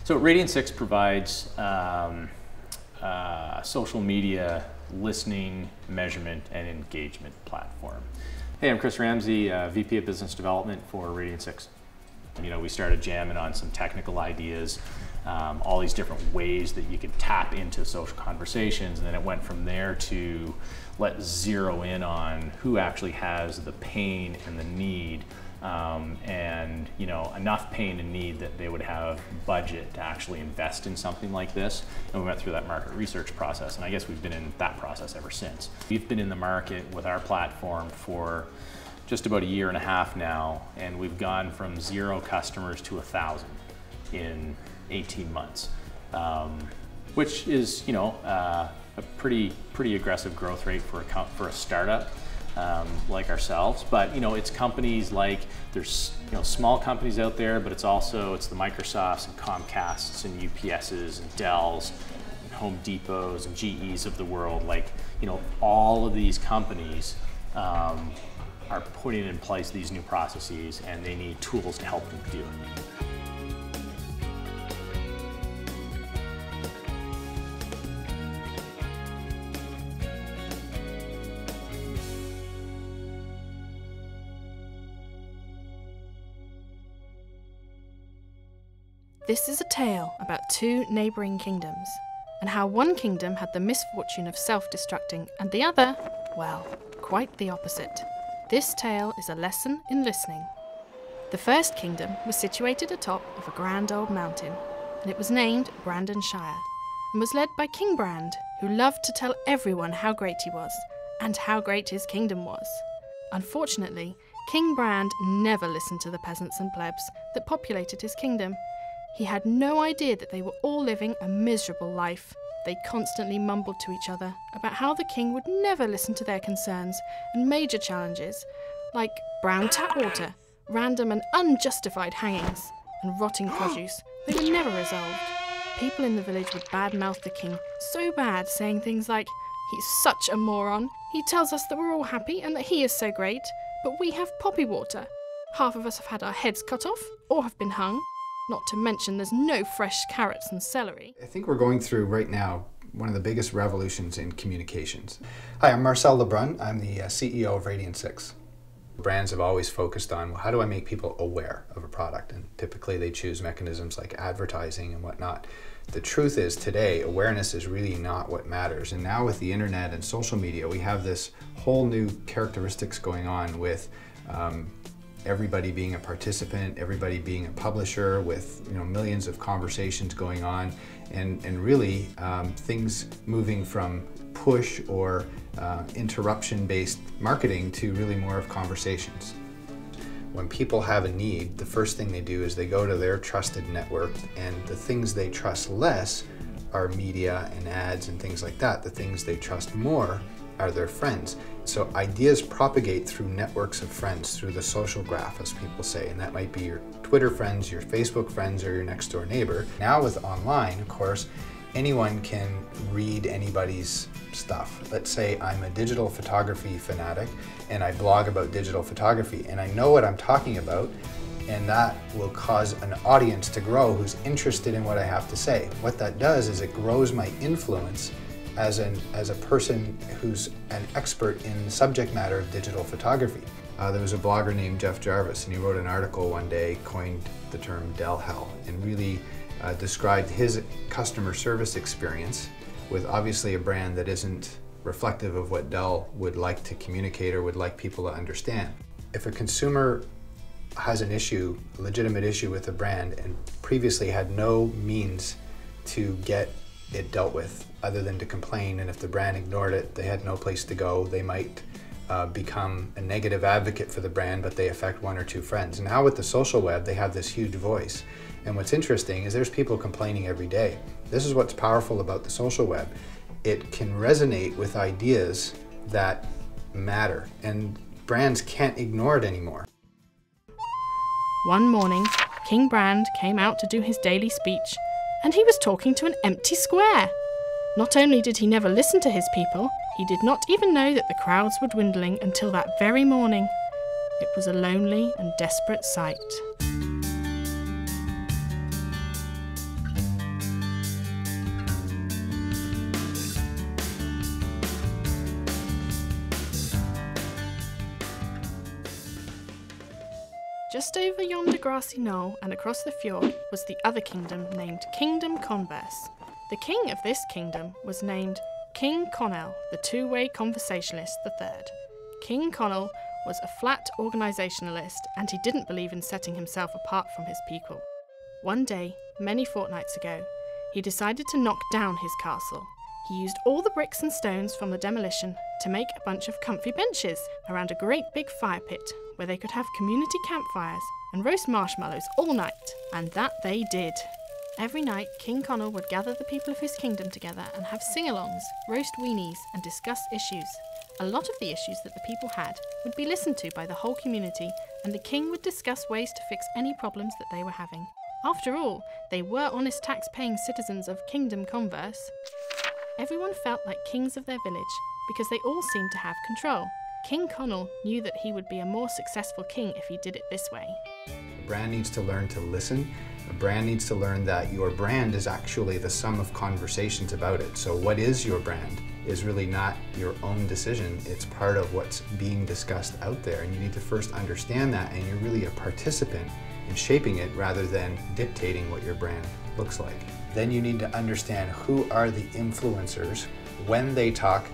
So Radian6 provides social media listening, measurement, and engagement platform. Hey, I'm Chris Ramsey, VP of Business Development for Radian6. You know, we started jamming on some technical ideas, all these different ways that you could tap into social conversations, and then it went from there to let's zero in on who actually has the pain and the need, and you know, enough pain and need that they would have budget to actually invest in something like this. And we went through that market research process, and I guess we've been in that process ever since. We've been in the market with our platform for just about a year and a half now, and we've gone from 0 customers to 1,000 in 18 months, which is, you know, a pretty aggressive growth rate for a startup like ourselves. But you know, it's companies like, there's, you know, small companies out there, but it's the Microsofts and Comcasts and UPSs and Dells and Home Depots and GEs of the world. Like, you know, all of these companies are putting in place these new processes, and they need tools to help them do it. This is a tale about 2 neighbouring kingdoms, and how one kingdom had the misfortune of self-destructing, and the other, well, quite the opposite. This tale is a lesson in listening. The first kingdom was situated atop of a grand old mountain, and it was named Brandonshire, and was led by King Brand, who loved to tell everyone how great he was, and how great his kingdom was. Unfortunately, King Brand never listened to the peasants and plebs that populated his kingdom. He had no idea that they were all living a miserable life. They constantly mumbled to each other about how the king would never listen to their concerns, and major challenges like brown tap water, random and unjustified hangings, and rotting produce, they were never resolved. People in the village would badmouth the king so bad, saying things like, "He's such a moron. He tells us that we're all happy and that he is so great, but we have poppy water. Half of us have had our heads cut off or have been hung. Not to mention there's no fresh carrots and celery." I think we're going through right now one of the biggest revolutions in communications. Hi, I'm Marcel Lebrun. I'm the CEO of Radian6. Brands have always focused on, well, how do I make people aware of a product? And typically they choose mechanisms like advertising and whatnot. The truth is, today, awareness is really not what matters. And now with the internet and social media, we have this whole new characteristics going on with everybody being a participant, everybody being a publisher, with, you know, millions of conversations going on, and really things moving from push or interruption-based marketing to really more of conversations. When people have a need, the first thing they do is they go to their trusted network, and the things they trust less are media and ads and things like that. The things they trust more are their friends. So ideas propagate through networks of friends, through the social graph, as people say, and that might be your Twitter friends, your Facebook friends, or your next door neighbor. Now with online, of course, anyone can read anybody's stuff. Let's say I'm a digital photography fanatic and I blog about digital photography, and I know what I'm talking about, and that will cause an audience to grow who's interested in what I have to say. What that does is it grows my influence as a person who's an expert in the subject matter of digital photography. There was a blogger named Jeff Jarvis, and he wrote an article one day, coined the term Dell Hell, and really described his customer service experience with obviously a brand that isn't reflective of what Dell would like to communicate or would like people to understand. If a consumer has an issue, a legitimate issue with a brand, and previously had no means to get it dealt with other than to complain, and if the brand ignored it, they had no place to go, they might become a negative advocate for the brand, but they affect 1 or 2 friends. Now with the social web, they have this huge voice. And what's interesting is there's people complaining every day. This is what's powerful about the social web. It can resonate with ideas that matter, and brands can't ignore it anymore. One morning, King Brand came out to do his daily speech, and he was talking to an empty square. Not only did he never listen to his people, he did not even know that the crowds were dwindling until that very morning. It was a lonely and desperate sight. Just over yonder grassy knoll and across the fjord was the other kingdom named Kingdom Converse. The king of this kingdom was named King Connell, the two-way conversationalist III. King Connell was a flat organisationalist, and he didn't believe in setting himself apart from his people. One day, many fortnights ago, he decided to knock down his castle. He used all the bricks and stones from the demolition to make a bunch of comfy benches around a great big fire pit where they could have community campfires and roast marshmallows all night. And that they did. Every night, King Connell would gather the people of his kingdom together and have sing-alongs, roast weenies, and discuss issues. A lot of the issues that the people had would be listened to by the whole community, and the king would discuss ways to fix any problems that they were having. After all, they were honest tax-paying citizens of Kingdom Converse. Everyone felt like kings of their village because they all seemed to have control. King Connell knew that he would be a more successful king if he did it this way. A brand needs to learn to listen. A brand needs to learn that your brand is actually the sum of conversations about it. So what is your brand is really not your own decision. It's part of what's being discussed out there, and you need to first understand that, and you're really a participant in shaping it rather than dictating what your brand looks like. Then you need to understand who are the influencers, when they talk,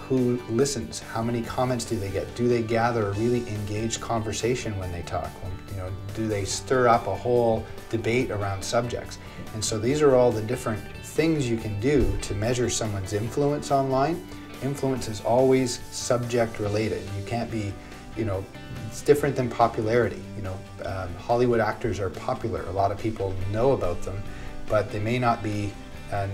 who listens, how many comments do they get, do they gather a really engaged conversation when they talk, do they stir up a whole debate around subjects. And so these are all the different things you can do to measure someone's influence online. Influence is always subject related. You can't be, it's different than popularity. Hollywood actors are popular. A lot of people know about them, but they may not be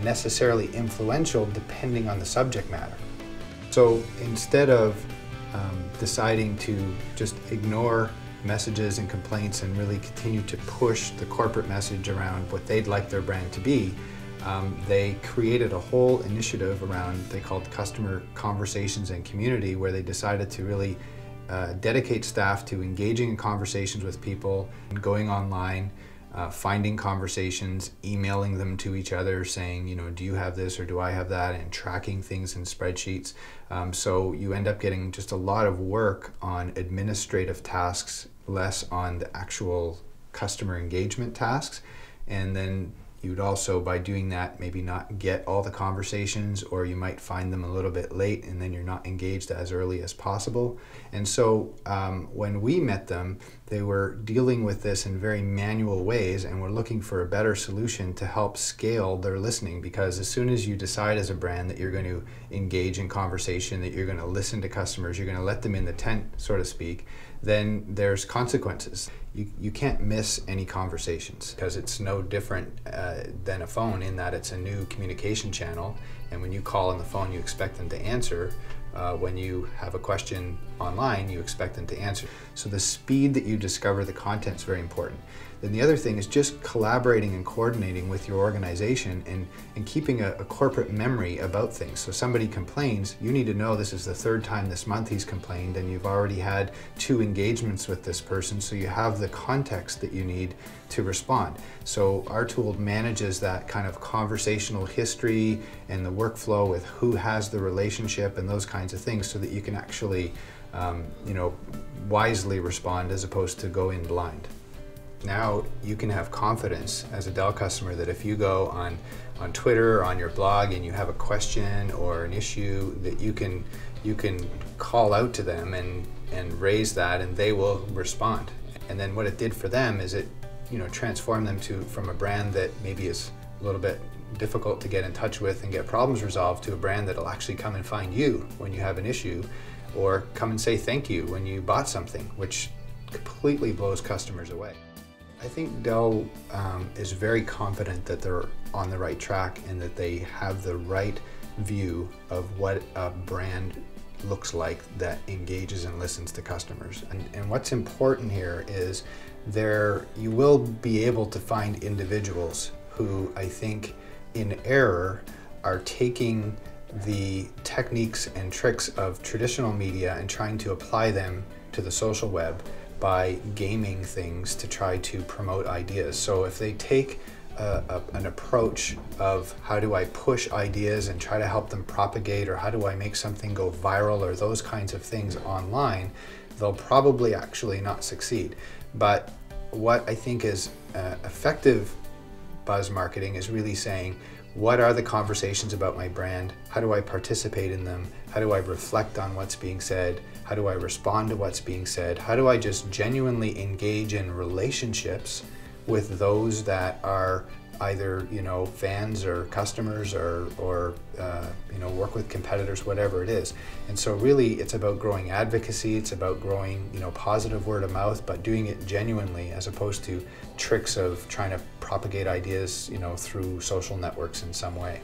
necessarily influential depending on the subject matter. So instead of deciding to just ignore messages and complaints and really continue to push the corporate message around what they'd like their brand to be, they created a whole initiative around, they called Customer Conversations and Community, where they decided to really dedicate staff to engaging in conversations with people, going online, finding conversations, emailing them to each other, saying, do you have this or do I have that, and tracking things in spreadsheets. So you end up getting just a lot of work on administrative tasks, less on the actual customer engagement tasks. And then you'd also, by doing that, maybe not get all the conversations, or you might find them a little bit late and then you're not engaged as early as possible. And so when we met them, they were dealing with this in very manual ways and were looking for a better solution to help scale their listening, because as soon as you decide as a brand that you're going to engage in conversation, that you're going to listen to customers, you're going to let them in the tent, so to speak, then there's consequences. You can't miss any conversations, because it's no different than a phone in that it's a new communication channel, and when you call on the phone you expect them to answer. When you have a question online, you expect them to answer. So the speed that you discover the content is very important. Then the other thing is just collaborating and coordinating with your organization and keeping a corporate memory about things. So somebody complains, you need to know this is the third time this month he's complained, and you've already had 2 engagements with this person, so you have the context that you need to respond. So our tool manages that kind of conversational history and the workflow with who has the relationship and those kinds of things, so that you can actually wisely respond as opposed to go in blind. Now you can have confidence as a Dell customer that if you go on Twitter or on your blog and you have a question or an issue, that you can call out to them and raise that, and they will respond. And then what it did for them is it transformed them from a brand that maybe is a little bit difficult to get in touch with and get problems resolved, to a brand that'll actually come and find you when you have an issue, or come and say thank you when you bought something, which completely blows customers away. I think Dell is very confident that they're on the right track and that they have the right view of what a brand looks like that engages and listens to customers. And what's important here is you will be able to find individuals who, I think, in error, are taking the techniques and tricks of traditional media and trying to apply them to the social web by gaming things to try to promote ideas. So if they take an approach of how do I push ideas and try to help them propagate, or how do I make something go viral, or those kinds of things online, they'll probably actually not succeed. But what I think is effective buzz marketing is really saying, what are the conversations about my brand? How do I participate in them? How do I reflect on what's being said? How do I respond to what's being said? How do I just genuinely engage in relationships with those that are either, you know, fans or customers or you know, work with competitors, whatever it is. And so really it's about growing advocacy, it's about growing, you know, positive word of mouth, but doing it genuinely as opposed to tricks of trying to propagate ideas, you know, through social networks in some way.